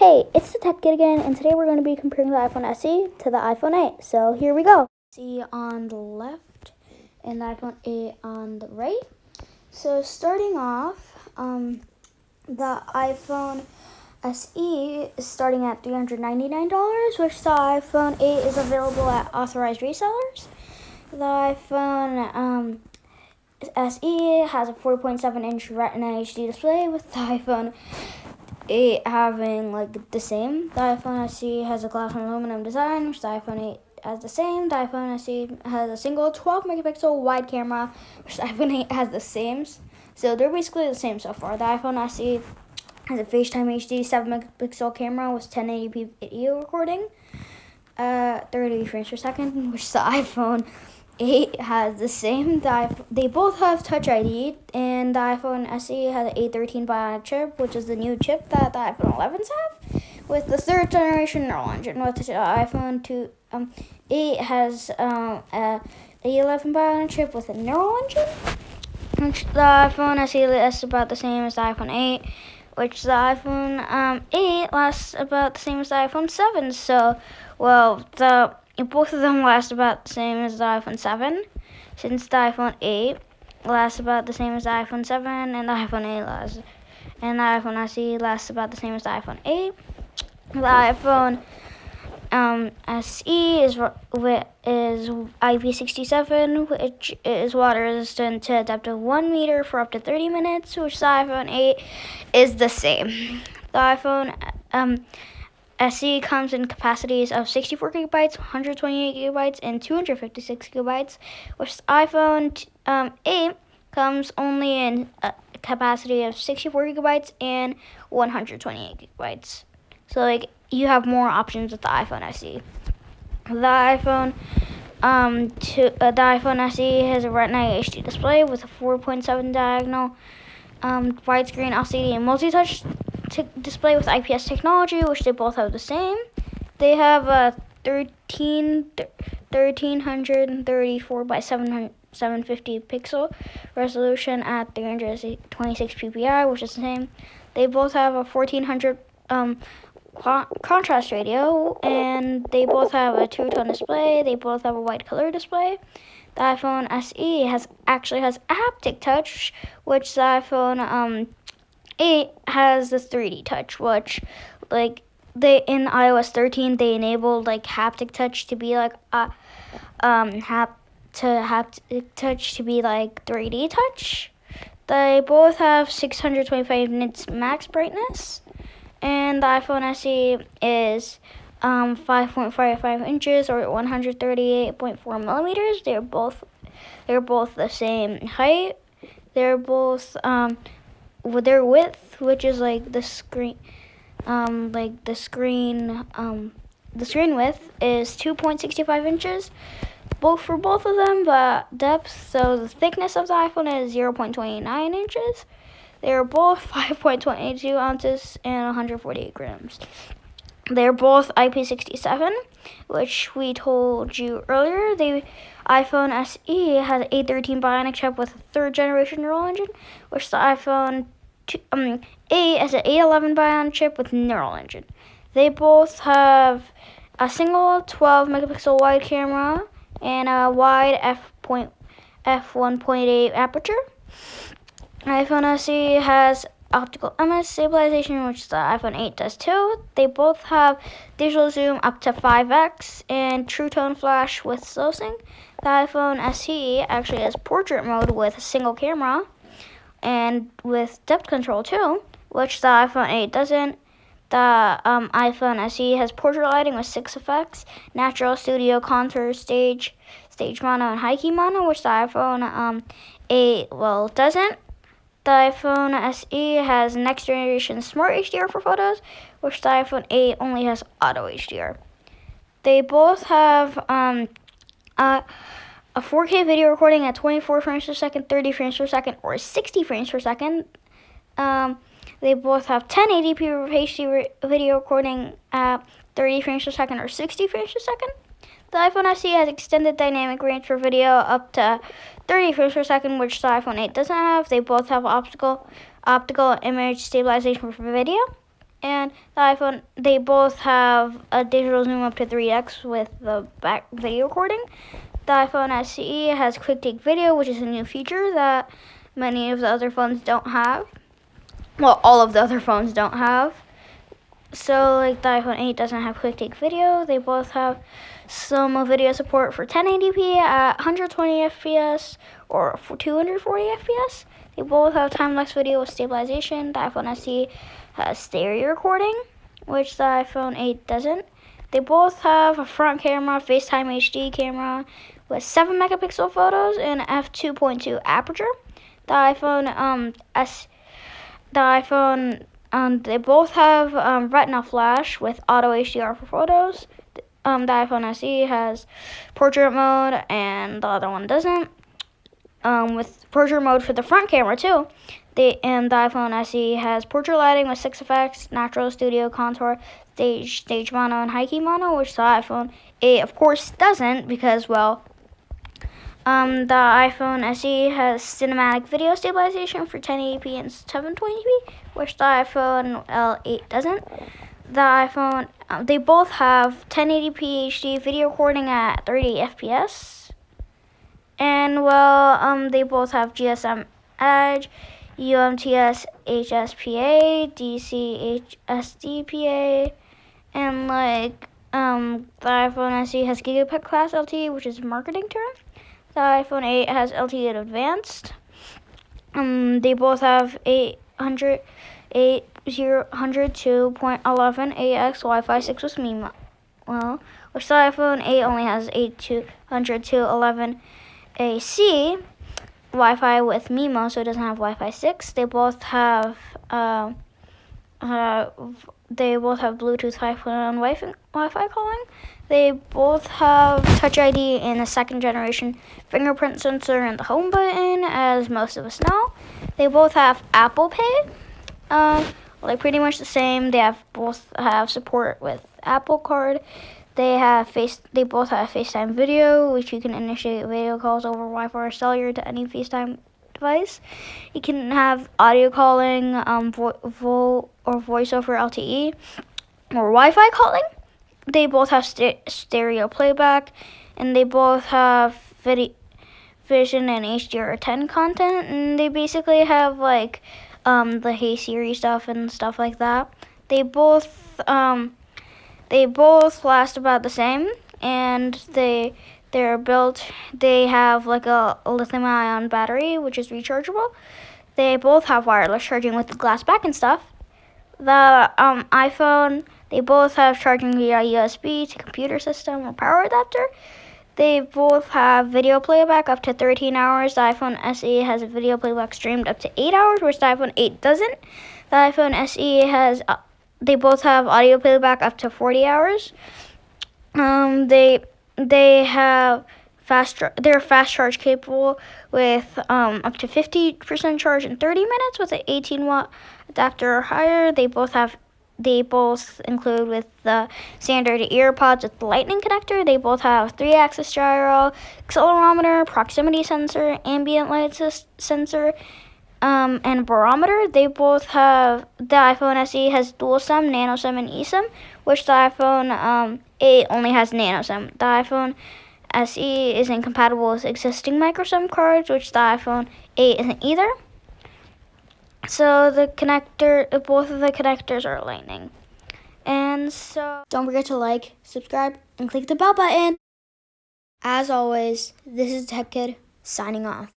Hey, it's the Tech Kid again, and today we're going to be comparing the iPhone SE to the iPhone 8. So here we go. SE on the left and the iPhone 8 on the right. So starting off, the iPhone SE is starting at $399, which the iPhone 8 is available at authorized resellers. The iPhone SE has a 4.7-inch Retina HD display, with the iPhone 8 having the same. The iPhone SE has a glass and aluminum design, which the iPhone 8 has the same. The iPhone SE has a single 12 megapixel wide camera, which the iPhone 8 has the same. So they're basically the same so far. The iPhone SE has a FaceTime HD 7 megapixel camera with 1080p video recording, 30 frames per second, which the iPhone 8 has the same. They both have Touch ID, and the iPhone SE has an A13 Bionic chip, which is the new chip that the iPhone 11s have, with the third generation neural engine. With the iPhone 8 has a A11 Bionic chip with a neural engine, which the iPhone SE lasts about the same as the iPhone 8, which the iPhone 8 lasts about the same as the iPhone 7. So, both of them last about the same as the iPhone 7, since the iPhone 8 lasts about the same as the iPhone 7, and the iPhone 8 and the iPhone SE lasts about the same as the iPhone 8. The iPhone SE is IP67, which is water resistant to a depth of 1 meter for up to 30 minutes, which the iPhone 8 is the same. The iPhone SE comes in capacities of 64 gigabytes, 128 gigabytes, and 256 gigabytes, which the iPhone 8 comes only in a capacity of 64 gigabytes and 128 gigabytes. So you have more options with the iPhone SE. The iPhone SE has a Retina HD display with a 4.7 diagonal widescreen LCD and multi-touch display with IPS technology, which they both have the same. They have a 1334 by 750 pixel resolution at 326 ppi, which is the same. They both have a 1400 contrast ratio, and they both have a two-tone display. They both have a white color display. The iPhone SE actually has haptic touch, which the iPhone 8 has the 3D touch, which in iOS 13 they enabled haptic touch to be haptic touch to be 3D touch. They both have 625 nits max brightness, and the iPhone SE is 5.55 inches or 138.4 millimeters. They're both the same height. They're both with their width, which is the screen width is 2.65 inches, for both of them, but depth, so the thickness of the iPhone is 0.29 inches. They're both 5.22 ounces and 148 grams. They're both IP67, which we told you earlier. The iPhone SE has an A13 Bionic chip with a third generation neural engine, which the iPhone 8 has an A11 Bionic chip with neural engine. They both have a single 12 megapixel wide camera and a wide f1.8 aperture. iPhone SE has optical image stabilization, which the iPhone 8 does too. They both have digital zoom up to 5x and true tone flash with slow sync. The iPhone SE actually has portrait mode with a single camera and with depth control too, which the iPhone 8 doesn't. The iPhone SE has portrait lighting with 6 effects: natural, studio, contour, stage mono, and high key mono, which the iPhone 8 doesn't. The iPhone SE has next generation smart HDR for photos, which the iPhone 8 only has auto HDR. They both have a 4K video recording at 24 frames per second, 30 frames per second, or 60 frames per second. They both have 1080p HD video recording at 30 frames per second or 60 frames per second. The iPhone SE has extended dynamic range for video up to 30 frames per second, which the iPhone 8 doesn't have. They both have optical image stabilization for video. And the iPhone, they both have a digital zoom up to 3x with the back video recording. The iPhone SE has quick take video, which is a new feature that many of the other phones don't have. Well, all of the other phones don't have. So, like, the iPhone 8 doesn't have quick take video. They both have some video support for 1080p at 120 FPS or for 240 FPS. They both have time-lapse video with stabilization. The iPhone SE has stereo recording, which the iPhone 8 doesn't. They both have a front camera, FaceTime HD camera with 7 megapixel photos and f2.2 aperture. The iPhone they both have Retina flash with auto HDR for photos. The iPhone SE has portrait mode, and the other one doesn't. With portrait mode for the front camera too. The iPhone SE has portrait lighting with 6 effects: natural, studio, contour, stage mono, and high key mono, which the iPhone 8 of course doesn't, because, well, the iPhone SE has cinematic video stabilization for 1080p and 720p, which the iPhone 8 doesn't. The iPhone, they both have 1080p HD video recording at 30 FPS. And, well, they both have GSM Edge, UMTS HSPA, DC HSDPA, and, like, the iPhone SE has Gigabit Class LTE, which is a marketing term. The iPhone 8 has LTE Advanced. They both have 802.11 AX Wi-Fi 6 with MIMO. Well, which the iPhone 8 only has 802.11 AC Wi-Fi with MIMO, so it doesn't have Wi-Fi 6. They both have Bluetooth 5.1 Wi-Fi calling. They both have Touch ID and a second generation fingerprint sensor and the home button, as most of us know. They both have Apple Pay, pretty much the same. They both have support with Apple Card. They both have FaceTime video, which you can initiate video calls over Wi-Fi or cellular to any FaceTime device. You can have audio calling, voice over LTE, or Wi-Fi calling. They both have stereo playback, and they both have vision and HDR10 content, and they basically have the Hey Siri stuff and stuff like that. They both last about the same, and they have like a lithium-ion battery, which is rechargeable. They both have wireless charging with the glass back and stuff. The iPhone, they both have charging via USB to computer system or power adapter. They both have video playback up to 13 hours. The iPhone SE has a video playback streamed up to 8 hours, which the iPhone 8 doesn't. The iPhone SE has, they both have audio playback up to 40 hours. They have they're fast charge capable with up to 50% charge in 30 minutes with an 18-watt adapter or higher. They both include with the standard AirPods with the lightning connector. They both have 3-axis gyro, accelerometer, proximity sensor, ambient light sensor, and barometer. They both have, the iPhone SE has dual SIM, nano SIM, and eSIM, which the iPhone 8 only has nano SIM. The iPhone SE is incompatible with existing micro SIM cards, which the iPhone 8 isn't either. So both of the connectors are lightning. And so don't forget to like, subscribe, and click the bell button. As always, this is Tech Kid signing off.